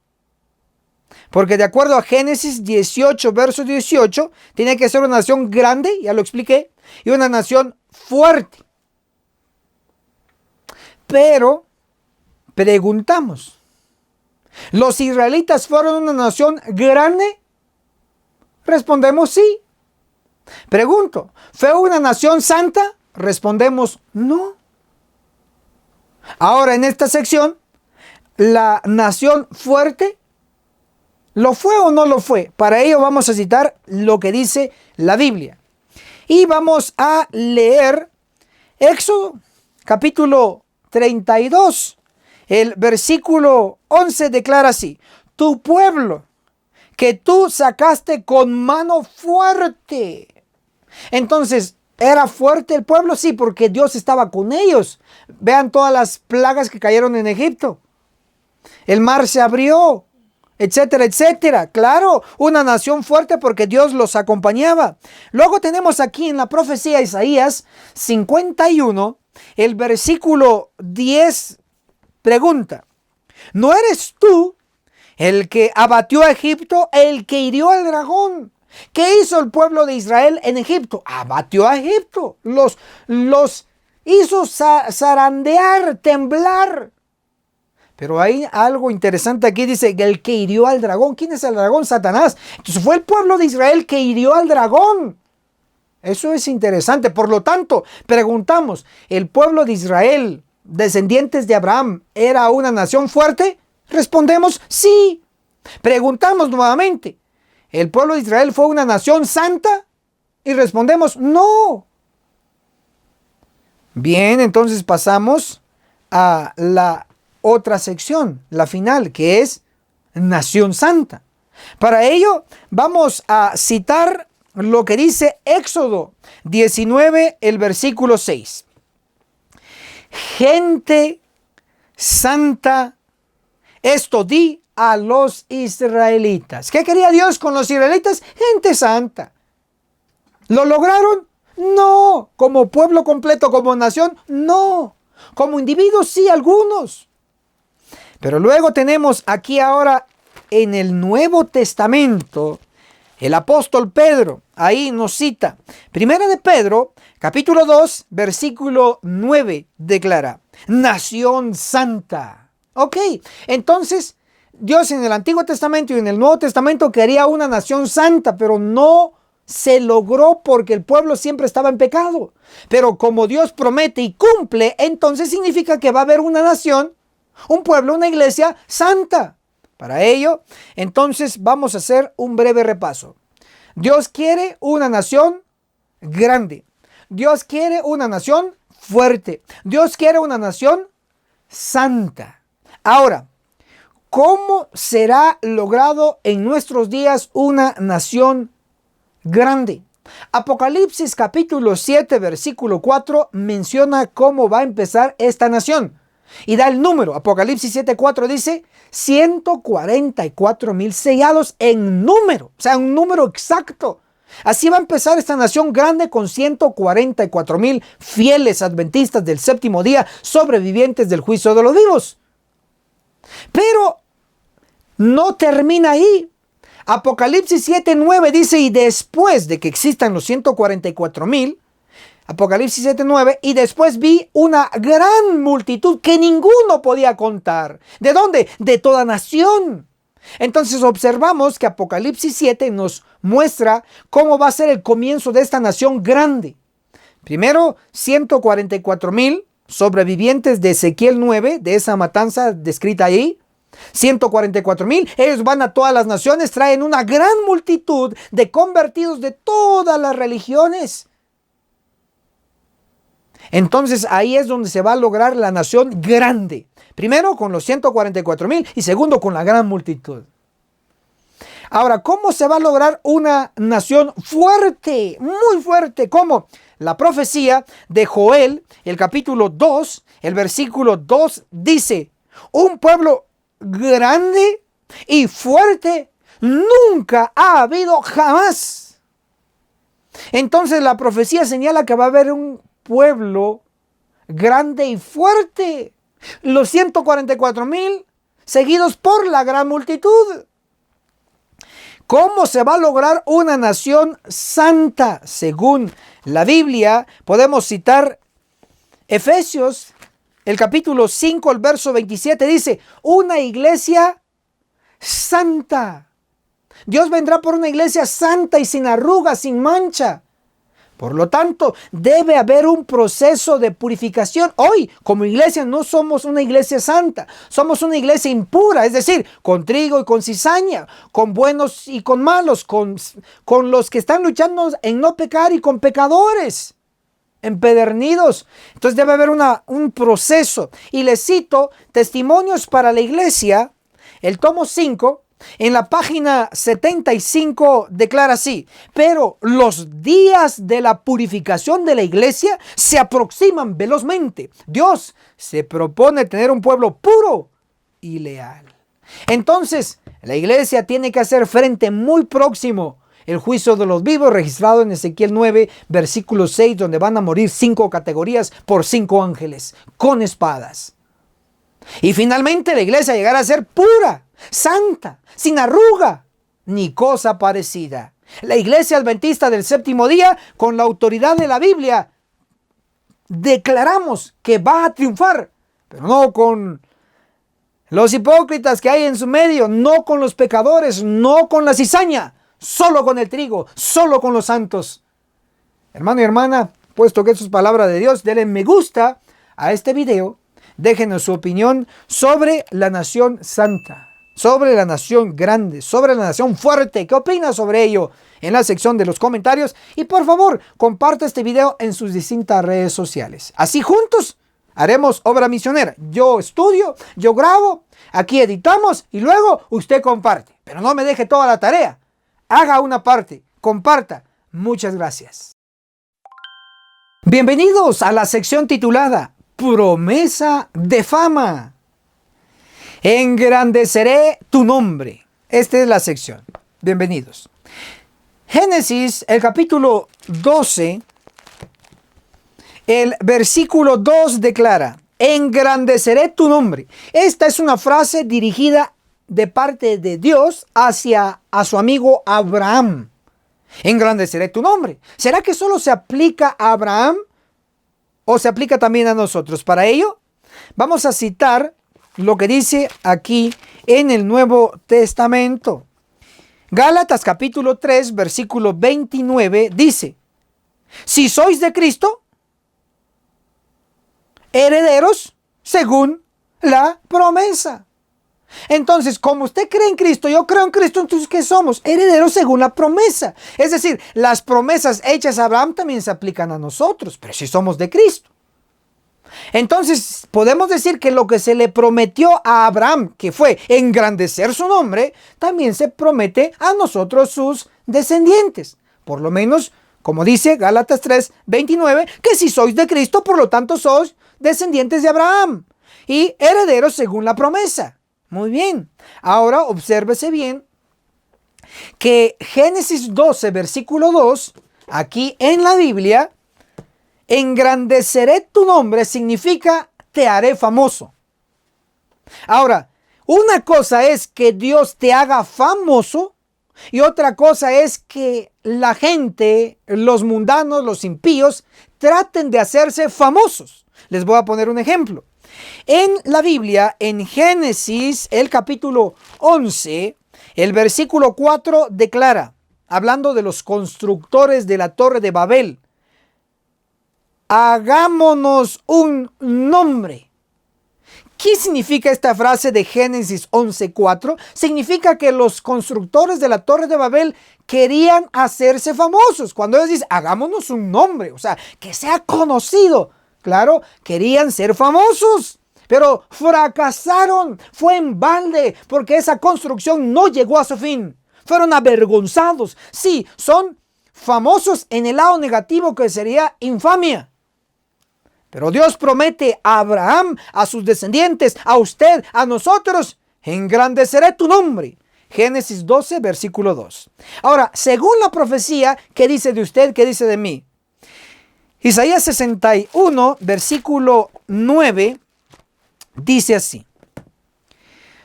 Porque de acuerdo a Génesis 18, verso 18, tiene que ser una nación grande, ya lo expliqué, y una nación fuerte. Pero preguntamos, ¿los israelitas fueron una nación grande? Respondemos sí. Pregunto, ¿fue una nación santa? Respondemos no. Ahora en esta sección, la nación fuerte, ¿lo fue o no lo fue? Para ello vamos a citar lo que dice la Biblia. Y vamos a leer Éxodo, capítulo 32. El versículo 11 declara así: tu pueblo que tú sacaste con mano fuerte. Entonces, ¿era fuerte el pueblo? Sí, porque Dios estaba con ellos. Vean todas las plagas que cayeron en Egipto. El mar se abrió, etcétera, etcétera. Claro, una nación fuerte porque Dios los acompañaba. Luego tenemos aquí en la profecía Isaías 51, el versículo 10 pregunta: ¿no eres tú el que abatió a Egipto, el que hirió al dragón? ¿Qué hizo el pueblo de Israel en Egipto? Abatió a Egipto, los hizo zarandear, temblar. Pero hay algo interesante aquí, dice el que hirió al dragón. ¿Quién es el dragón? Satanás. Entonces fue el pueblo de Israel que hirió al dragón. Eso es interesante. Por lo tanto, preguntamos, ¿el pueblo de Israel, descendientes de Abraham, era una nación fuerte? Respondemos, sí. Preguntamos nuevamente, ¿el pueblo de Israel fue una nación santa? Y respondemos, no. Bien, entonces pasamos a la otra sección, la final, que es nación santa. Para ello vamos a citar lo que dice Éxodo 19, el versículo 6. Gente santa, esto di a los israelitas. ¿Qué quería Dios con los israelitas? Gente santa. ¿Lo lograron? No. Como pueblo completo, como nación, no. Como individuos, sí, algunos. Pero luego tenemos aquí ahora en el Nuevo Testamento, el apóstol Pedro, ahí nos cita, Primera de Pedro, capítulo 2, versículo 9, declara, nación santa. Ok, entonces Dios en el Antiguo Testamento y en el Nuevo Testamento quería una nación santa, pero no se logró porque el pueblo siempre estaba en pecado. Pero como Dios promete y cumple, entonces significa que va a haber una nación, un pueblo, una iglesia santa. Para ello, entonces vamos a hacer un breve repaso. Dios quiere una nación grande. Dios quiere una nación fuerte. Dios quiere una nación santa. Ahora, ¿cómo será logrado en nuestros días una nación grande? Apocalipsis capítulo 7, versículo 4 menciona cómo va a empezar esta nación. Y da el número. Apocalipsis 7:4 dice 144,000 sellados en número. O sea, un número exacto. Así va a empezar esta nación grande con 144,000 fieles adventistas del séptimo día, sobrevivientes del juicio de los vivos. Pero no termina ahí. Apocalipsis 7:9 dice, y después de que existan los 144,000, Apocalipsis 7:9, y después vi una gran multitud que ninguno podía contar. ¿De dónde? De toda nación. Entonces observamos que Apocalipsis 7 nos muestra cómo va a ser el comienzo de esta nación grande. Primero, 144,000 sobrevivientes de Ezequiel 9, de esa matanza descrita ahí. 144,000, ellos van a todas las naciones, traen una gran multitud de convertidos de todas las religiones. Entonces ahí es donde se va a lograr la nación grande. Primero con los 144,000 y segundo con la gran multitud. Ahora, ¿cómo se va a lograr una nación fuerte? Muy fuerte. ¿Cómo? La profecía de Joel, el capítulo 2, el versículo 2 dice, un pueblo grande y fuerte nunca ha habido jamás. Entonces la profecía señala que va a haber un pueblo grande y fuerte. Los 144,000 seguidos por la gran multitud. ¿Cómo se va a lograr una nación santa? Según la Biblia, podemos citar Efesios, el capítulo 5, el verso 27, dice, una iglesia santa. Dios vendrá por una iglesia santa y sin arrugas, sin mancha. Por lo tanto, debe haber un proceso de purificación. Hoy, como iglesia, no somos una iglesia santa. Somos una iglesia impura, es decir, con trigo y con cizaña, con buenos y con malos, con los que están luchando en no pecar y con pecadores empedernidos. Entonces debe haber un proceso. Y les cito Testimonios para la Iglesia, el tomo 5, en la página 75 declara así: pero los días de la purificación de la iglesia se aproximan velozmente. Dios se propone tener un pueblo puro y leal. Entonces, la iglesia tiene que hacer frente muy próximo el juicio de los vivos, registrado en Ezequiel 9, versículo 6, donde van a morir 5 categorías por 5 ángeles con espadas. Y finalmente la iglesia llegará a ser pura, santa, sin arruga, ni cosa parecida. La iglesia adventista del séptimo día, con la autoridad de la Biblia, declaramos que va a triunfar, pero no con los hipócritas que hay en su medio, no con los pecadores, no con la cizaña, solo con el trigo, solo con los santos. Hermano y hermana, puesto que esto es palabra de Dios, denle me gusta a este video. Déjenos su opinión sobre la nación santa, sobre la nación grande, sobre la nación fuerte. ¿Qué opina sobre ello? En la sección de los comentarios. Y por favor, comparte este video en sus distintas redes sociales. Así juntos haremos obra misionera. Yo estudio, yo grabo, aquí editamos y luego usted comparte. Pero no me deje toda la tarea. Haga una parte, comparta. Muchas gracias. Bienvenidos a la sección titulada Promesa de fama. Engrandeceré tu nombre. Esta es la sección. Bienvenidos. Génesis, el capítulo 12, el versículo 2 declara: engrandeceré tu nombre. Esta es una frase dirigida de parte de Dios hacia a su amigo Abraham. Engrandeceré tu nombre. ¿Será que solo se aplica a Abraham o se aplica también a nosotros? Para ello, vamos a citar lo que dice aquí en el Nuevo Testamento. Gálatas capítulo 3, versículo 29 dice: si sois de Cristo, herederos según la promesa. Entonces, como usted cree en Cristo, yo creo en Cristo, entonces ¿qué somos? Herederos según la promesa. Es decir, las promesas hechas a Abraham también se aplican a nosotros, pero si somos de Cristo. Entonces, podemos decir que lo que se le prometió a Abraham, que fue engrandecer su nombre, también se promete a nosotros, sus descendientes. Por lo menos, como dice Gálatas 3, 29, que si sois de Cristo, por lo tanto sois descendientes de Abraham y herederos según la promesa. Muy bien. Ahora obsérvese bien que Génesis 12, versículo 2, aquí en la Biblia, engrandeceré tu nombre significa te haré famoso. Ahora, una cosa es que Dios te haga famoso y otra cosa es que la gente, los mundanos, los impíos, traten de hacerse famosos. Les voy a poner un ejemplo. En la Biblia, en Génesis, el capítulo 11, el versículo 4 declara, hablando de los constructores de la Torre de Babel: hagámonos un nombre. ¿Qué significa esta frase de Génesis 11:4? Significa que los constructores de la Torre de Babel querían hacerse famosos. Cuando ellos dicen, hagámonos un nombre, o sea, que sea conocido. Claro, querían ser famosos, pero fracasaron. Fue en balde, porque esa construcción no llegó a su fin. Fueron avergonzados. Sí, son famosos en el lado negativo, que sería infamia. Pero Dios promete a Abraham, a sus descendientes, a usted, a nosotros: engrandeceré tu nombre. Génesis 12, versículo 2. Ahora, según la profecía, ¿qué dice de usted? ¿Qué dice de mí? Isaías 61, versículo 9, dice así: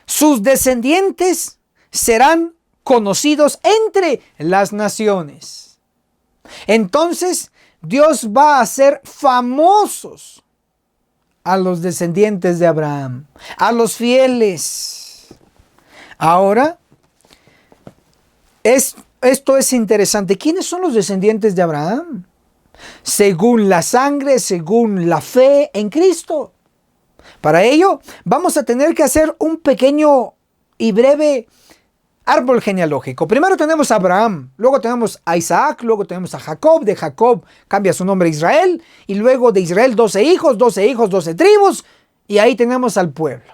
sus descendientes serán conocidos entre las naciones. Entonces, Dios va a hacer famosos a los descendientes de Abraham, a los fieles. Ahora, esto es interesante. ¿Quiénes son los descendientes de Abraham? según la sangre, según la fe en Cristo. Para ello, vamos a tener que hacer un pequeño y breve árbol genealógico. Primero tenemos a Abraham, luego tenemos a Isaac, luego tenemos a Jacob. De Jacob cambia su nombre a Israel, y luego de Israel 12 hijos, 12 tribus, y ahí tenemos al pueblo.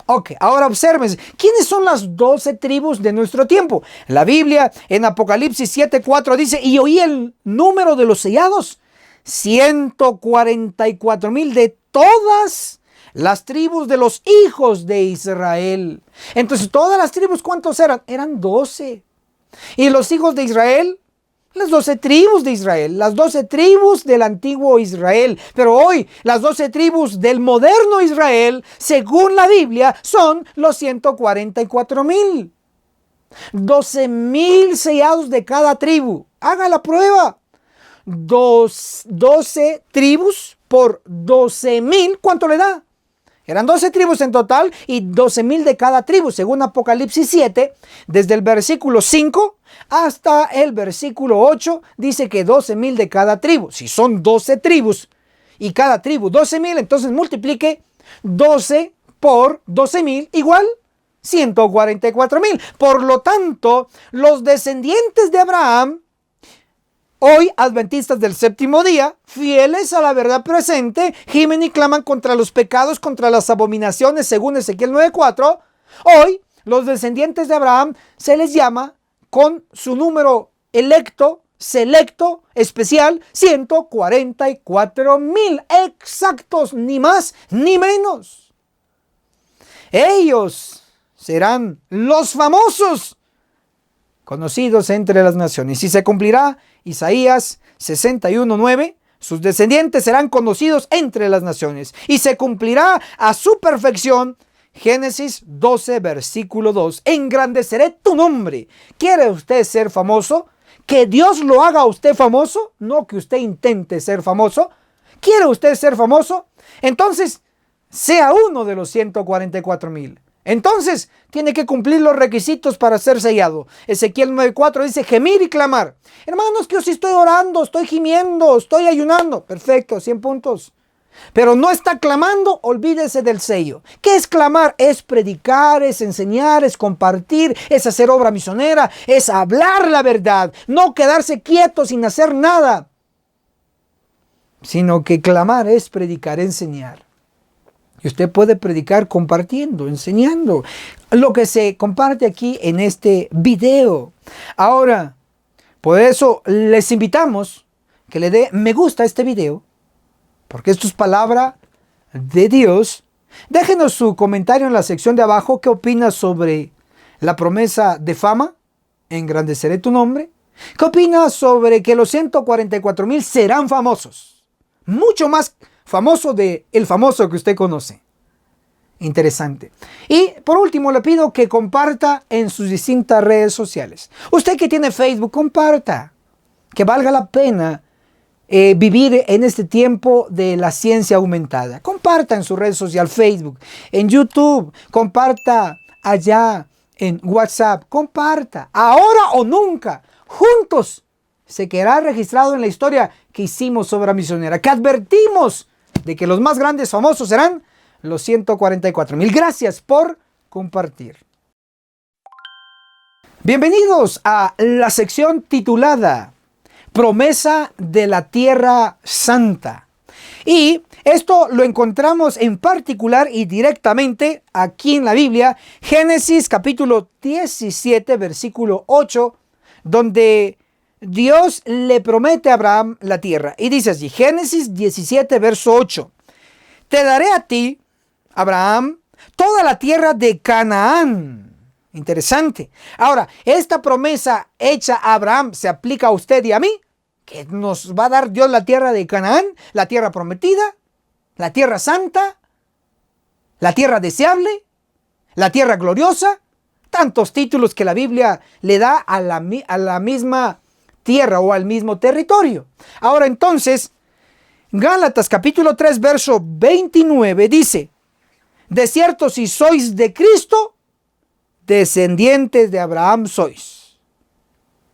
Ok, ahora observen, ¿quiénes son las 12 tribus de nuestro tiempo? La Biblia en Apocalipsis 7:4 dice, y oí el número de los sellados, 144,000 de todas las tribus de los hijos de Israel. Entonces, todas las tribus, ¿cuántos eran? Eran 12. Y los hijos de Israel, las 12 tribus de Israel, las 12 tribus del antiguo Israel. Pero hoy, las 12 tribus del moderno Israel, según la Biblia, son los 144,000. 12,000 sellados de cada tribu. Haga la prueba. 12 tribus por 12,000, ¿cuánto le da? Eran 12 tribus en total y 12,000 de cada tribu, según Apocalipsis 7, desde el versículo 5 hasta el versículo 8, dice que 12,000 de cada tribu. Si son 12 tribus y cada tribu 12,000, entonces multiplique 12 por 12,000 igual 144,000. Por lo tanto, los descendientes de Abraham, hoy adventistas del séptimo día, fieles a la verdad presente, gimen y claman contra los pecados, contra las abominaciones, según Ezequiel 9:4. Hoy, los descendientes de Abraham se les llama con su número electo, selecto, especial, 144,000 exactos, ni más ni menos. Ellos serán los famosos, conocidos entre las naciones. Y se cumplirá Isaías 61:9, sus descendientes serán conocidos entre las naciones. Y se cumplirá a su perfección Génesis 12, versículo 2. Engrandeceré tu nombre. ¿Quiere usted ser famoso? ¿Que Dios lo haga a usted famoso? No que usted intente ser famoso. ¿Quiere usted ser famoso? Entonces, sea uno de los 144,000. Entonces, tiene que cumplir los requisitos para ser sellado. Ezequiel 9:4 dice, gemir y clamar. Hermanos, que yo sí estoy orando, estoy gimiendo, estoy ayunando. Perfecto, 100 puntos. Pero no está clamando, olvídese del sello. ¿Qué es clamar? Es predicar, es enseñar, es compartir, es hacer obra misionera, es hablar la verdad. No quedarse quieto sin hacer nada. Sino que clamar es predicar, enseñar. Y usted puede predicar compartiendo, enseñando lo que se comparte aquí en este video. Ahora, por eso les invitamos que le dé me gusta a este video, porque esto es palabra de Dios. Déjenos su comentario en la sección de abajo. ¿Qué opinas sobre la promesa de fama? Engrandeceré tu nombre. ¿Qué opinas sobre que los 144,000 serán famosos? Mucho más famoso de el famoso que usted conoce. Interesante. Y por último le pido que comparta en sus distintas redes sociales. Usted que tiene Facebook, comparta. Que valga la pena vivir en este tiempo de la ciencia aumentada. Comparta en su red social Facebook, en YouTube, comparta allá en WhatsApp, comparta. Ahora o nunca, juntos se quedará registrado en la historia que hicimos sobre la misionera, que advertimos de que los más grandes famosos serán los 144,000. Gracias por compartir. Bienvenidos a la sección titulada Promesa de la Tierra Santa. Y esto lo encontramos en particular y directamente aquí en la Biblia, Génesis capítulo 17, versículo 8, donde Dios le promete a Abraham la tierra. Y dice así, Génesis 17, verso 8. Te daré a ti, Abraham, toda la tierra de Canaán. Interesante. Ahora, esta promesa hecha a Abraham se aplica a usted y a mí, que nos va a dar Dios la tierra de Canaán, la tierra prometida, la tierra santa, la tierra deseable, la tierra gloriosa. Tantos títulos que la Biblia le da a la misma tierra o al mismo territorio. Ahora entonces, Gálatas capítulo 3, verso 29 dice, de cierto, si sois de Cristo, descendientes de Abraham sois,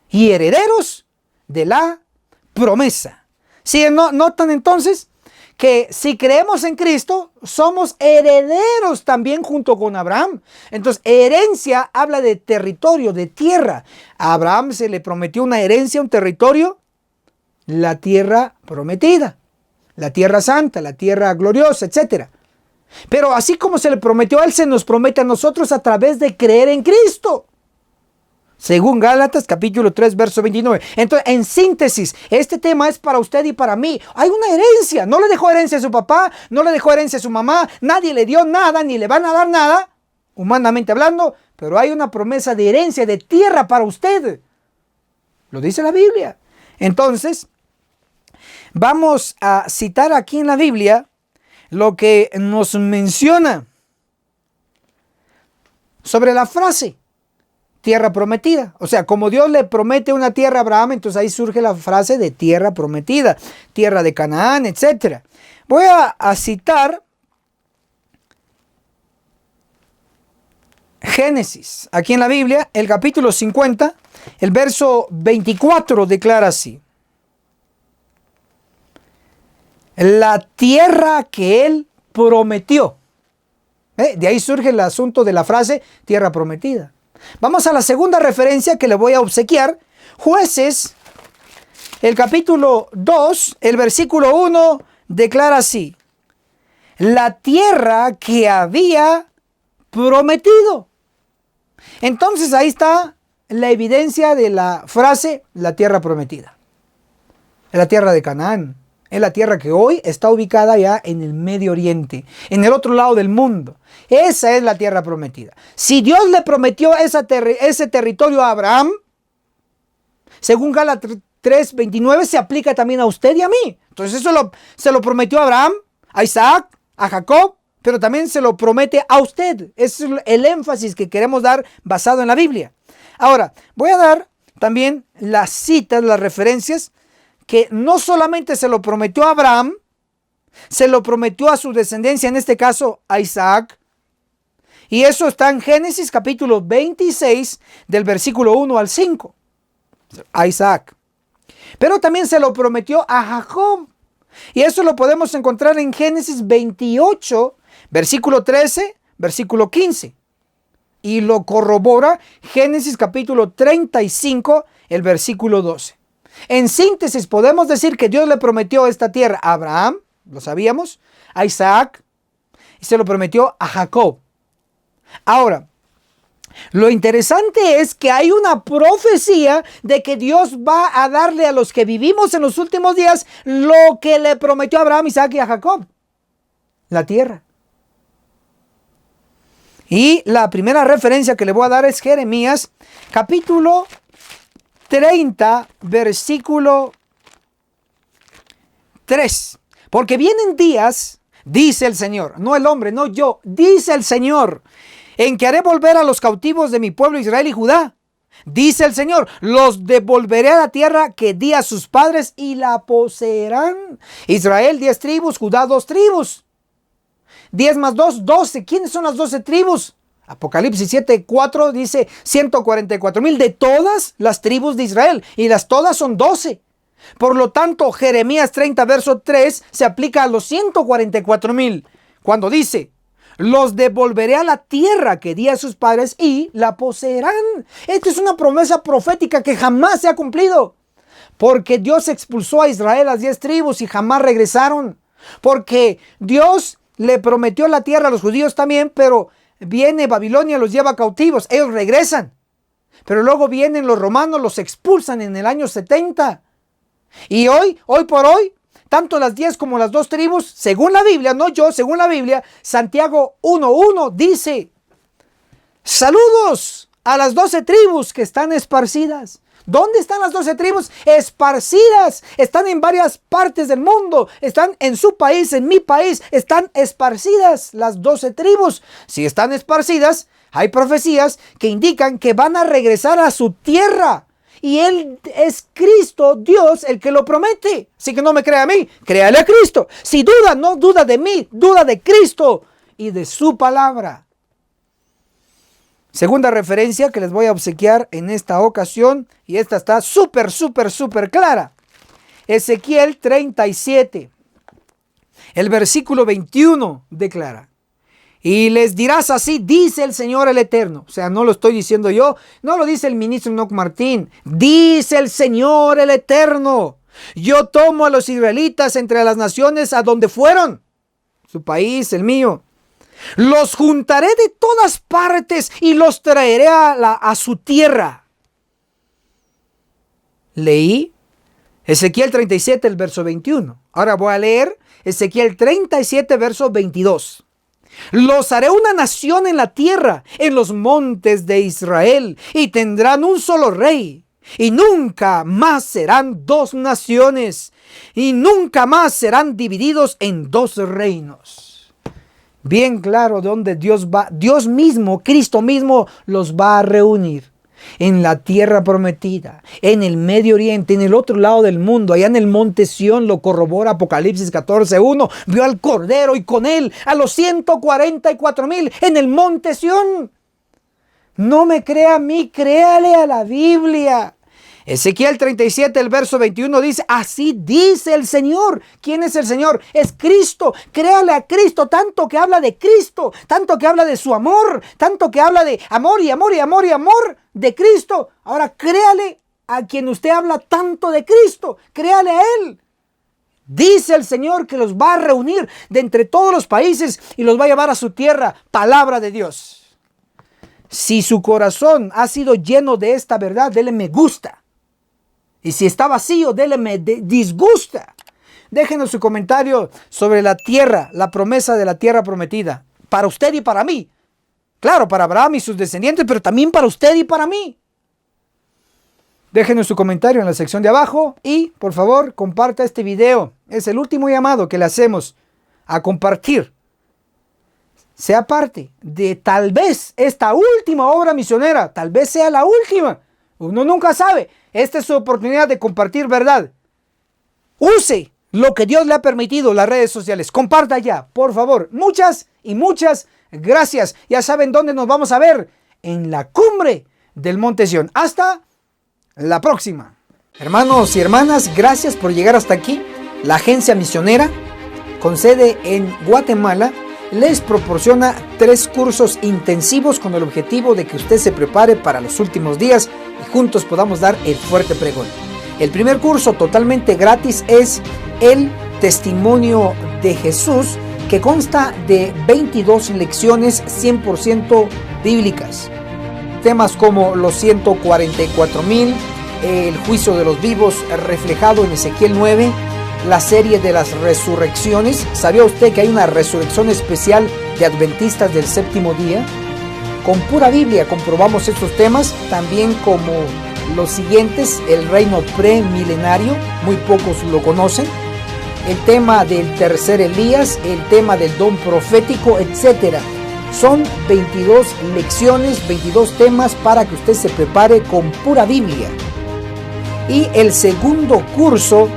y herederos de la promesa, ¿Sí? ¿Notan entonces que si creemos en Cristo, somos herederos también junto con Abraham? Entonces, herencia habla de territorio, de tierra. A Abraham se le prometió una herencia, un territorio, la tierra prometida, la tierra santa, la tierra gloriosa, etc. Pero así como se le prometió a él, se nos promete a nosotros a través de creer en Cristo. Según Gálatas capítulo 3 verso 29. Entonces, en síntesis, este tema es para usted y para mí. Hay una herencia. No le dejó herencia a su papá, no le dejó herencia a su mamá, nadie le dio nada, ni le van a dar nada, humanamente hablando, pero hay una promesa de herencia, de tierra para usted. Lo dice la Biblia. Entonces, vamos a citar aquí en la Biblia lo que nos menciona sobre la frase tierra prometida. O sea, como Dios le promete una tierra a Abraham, entonces ahí surge la frase de tierra prometida, tierra de Canaán, etc. Voy a citar Génesis, aquí en la Biblia, el capítulo 50, el verso 24 declara así: la tierra que él prometió. De ahí surge el asunto de la frase tierra prometida. Vamos a la segunda referencia que le voy a obsequiar. Jueces, el capítulo 2, el versículo 1, declara así: la tierra que había prometido. Entonces ahí está la evidencia de la frase la tierra prometida. Es la tierra de Canaán. Es la tierra que hoy está ubicada ya en el Medio Oriente, en el otro lado del mundo. Esa es la tierra prometida. Si Dios le prometió ese territorio a Abraham, según Gálatas 3:29, se aplica también a usted y a mí. Entonces eso se lo prometió a Abraham, a Isaac, a Jacob, pero también se lo promete a usted. Ese es el énfasis que queremos dar basado en la Biblia. Ahora, voy a dar también las citas, las referencias, que no solamente se lo prometió a Abraham, se lo prometió a su descendencia, en este caso a Isaac. Y eso está en Génesis capítulo 26, del versículo 1 al 5. A Isaac. Pero también se lo prometió a Jacob. Y eso lo podemos encontrar en Génesis 28, versículo 13, versículo 15. Y lo corrobora Génesis capítulo 35, el versículo 12. En síntesis, podemos decir que Dios le prometió esta tierra a Abraham, lo sabíamos, a Isaac, y se lo prometió a Jacob. Ahora, lo interesante es que hay una profecía de que Dios va a darle a los que vivimos en los últimos días lo que le prometió a Abraham, Isaac y a Jacob, la tierra. Y la primera referencia que le voy a dar es Jeremías, capítulo 30, versículo 3. Porque vienen días, dice el Señor, no el hombre, no yo, dice el Señor, en que haré volver a los cautivos de mi pueblo Israel y Judá. Dice el Señor, los devolveré a la tierra que di a sus padres y la poseerán. Israel 10 tribus, Judá 2 tribus. 10 más 2, 12. ¿Quiénes son las 12 tribus? Apocalipsis 7:4 dice 144,000 de todas las tribus de Israel, y las todas son 12. Por lo tanto, Jeremías 30 verso 3 se aplica a los 144,000 cuando dice: los devolveré a la tierra que di a sus padres y la poseerán. Esta es una promesa profética que jamás se ha cumplido, porque Dios expulsó a Israel las 10 tribus y jamás regresaron, porque Dios le prometió la tierra a los judíos también, pero viene Babilonia, los lleva cautivos, ellos regresan, pero luego vienen los romanos, los expulsan en el año 70. Y hoy por hoy, tanto las 10 como las 2 tribus, según la Biblia, no yo, según la Biblia, Santiago 1:1 dice: saludos a las 12 tribus que están esparcidas. ¿Dónde están las 12 tribus? Esparcidas. Están en varias partes del mundo. Están en su país, en mi país. Están esparcidas las 12 tribus. Si están esparcidas, hay profecías que indican que van a regresar a su tierra. Y Él es Cristo, Dios, el que lo promete. Así que no me crea a mí, créale a Cristo. Si duda, no duda de mí, duda de Cristo y de su palabra. Segunda referencia que les voy a obsequiar en esta ocasión, y esta está súper clara. Ezequiel 37, el versículo 21 declara: y les dirás así, dice el Señor el Eterno. O sea, no lo estoy diciendo yo, no lo dice el ministro Enoch Martín, dice el Señor el Eterno: yo tomo a los israelitas entre las naciones a donde fueron, su país, el mío. Los juntaré de todas partes y los traeré a su tierra. Leí Ezequiel 37, el verso 21. Ahora voy a leer Ezequiel 37, verso 22. Los haré una nación en la tierra, en los montes de Israel, y tendrán un solo rey. Y nunca más serán dos naciones, y nunca más serán divididos en dos reinos. Bien claro de dónde Dios mismo, Cristo mismo, los va a reunir. En la tierra prometida, en el Medio Oriente, en el otro lado del mundo, allá en el monte Sión, lo corrobora Apocalipsis 14:1. Vio al Cordero y con él a los 144,000 en el monte Sión. No me crea a mí, créale a la Biblia. Ezequiel 37, el verso 21 dice: así dice el Señor. ¿Quién es el Señor? Es Cristo. Créale a Cristo, tanto que habla de Cristo, tanto que habla de su amor, tanto que habla de amor y amor y amor y amor de Cristo. Ahora créale a quien usted habla tanto de Cristo, créale a Él. Dice el Señor que los va a reunir de entre todos los países y los va a llevar a su tierra. Palabra de Dios. Si su corazón ha sido lleno de esta verdad, dele me gusta. Y si está vacío, dele me disgusta. Déjenos su comentario sobre la tierra, la promesa de la tierra prometida. Para usted y para mí. Claro, para Abraham y sus descendientes, pero también para usted y para mí. Déjenos su comentario en la sección de abajo y, por favor, comparta este video. Es el último llamado que le hacemos a compartir. Sea parte de tal vez esta última obra misionera. Tal vez sea la última. Uno nunca sabe. Esta es su oportunidad de compartir verdad. Use lo que Dios le ha permitido, las redes sociales. Comparta ya, por favor. Muchas y muchas gracias. Ya saben dónde nos vamos a ver. En la cumbre del Monte Sión. Hasta la próxima. Hermanos y hermanas, gracias por llegar hasta aquí. La agencia misionera, con sede en Guatemala, les proporciona 3 cursos intensivos con el objetivo de que usted se prepare para los últimos días y juntos podamos dar el fuerte pregón. El primer curso totalmente gratis es el Testimonio de Jesús, que consta de 22 lecciones 100% bíblicas. Temas como los 144,000, el juicio de los vivos reflejado en Ezequiel 9, la serie de las resurrecciones. ¿Sabía usted que hay una resurrección especial de adventistas del séptimo día? Con pura Biblia comprobamos estos temas, también como los siguientes: el reino premilenario, muy pocos lo conocen, el tema del tercer Elías, el tema del don profético, etc. Son 22 lecciones, 22 temas para que usted se prepare con pura Biblia. Y el segundo curso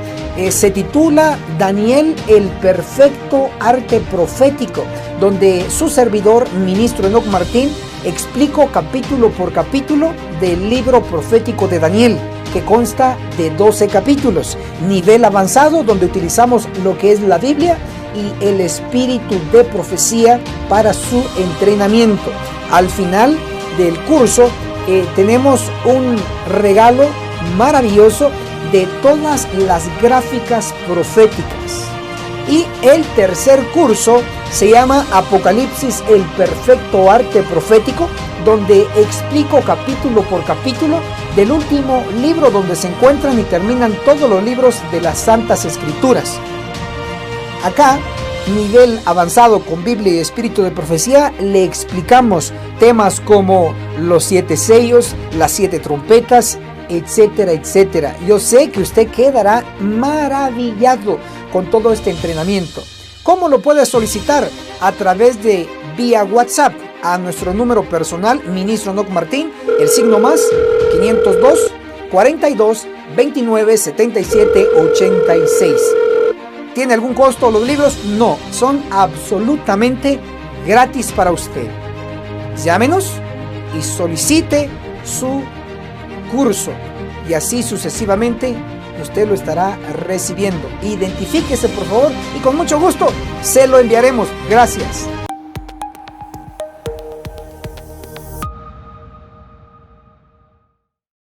se titula Daniel, el perfecto arte profético, donde su servidor, ministro Enoch Martín, explico capítulo por capítulo del libro profético de Daniel, que consta de 12 capítulos. Nivel avanzado, donde utilizamos lo que es la Biblia y el espíritu de profecía para su entrenamiento. Al final del curso tenemos un regalo maravilloso de todas las gráficas proféticas. Y el tercer curso se llama Apocalipsis, el perfecto arte profético, donde explico capítulo por capítulo del último libro donde se encuentran y terminan todos los libros de las Santas Escrituras. Acá, nivel avanzado con Biblia y espíritu de profecía, le explicamos temas como los 7 sellos, las 7 trompetas, etcétera, etcétera. Yo sé que usted quedará maravillado con todo este entrenamiento. ¿Cómo lo puede solicitar? A través de vía WhatsApp a nuestro número personal, ministro Enoch Martín, el signo más 502 42 29 77 86. ¿Tiene algún costo los libros? No, son absolutamente gratis para usted. Llámenos y solicite su curso, y así sucesivamente usted lo estará recibiendo. Identifíquese por favor y con mucho gusto se lo enviaremos. Gracias.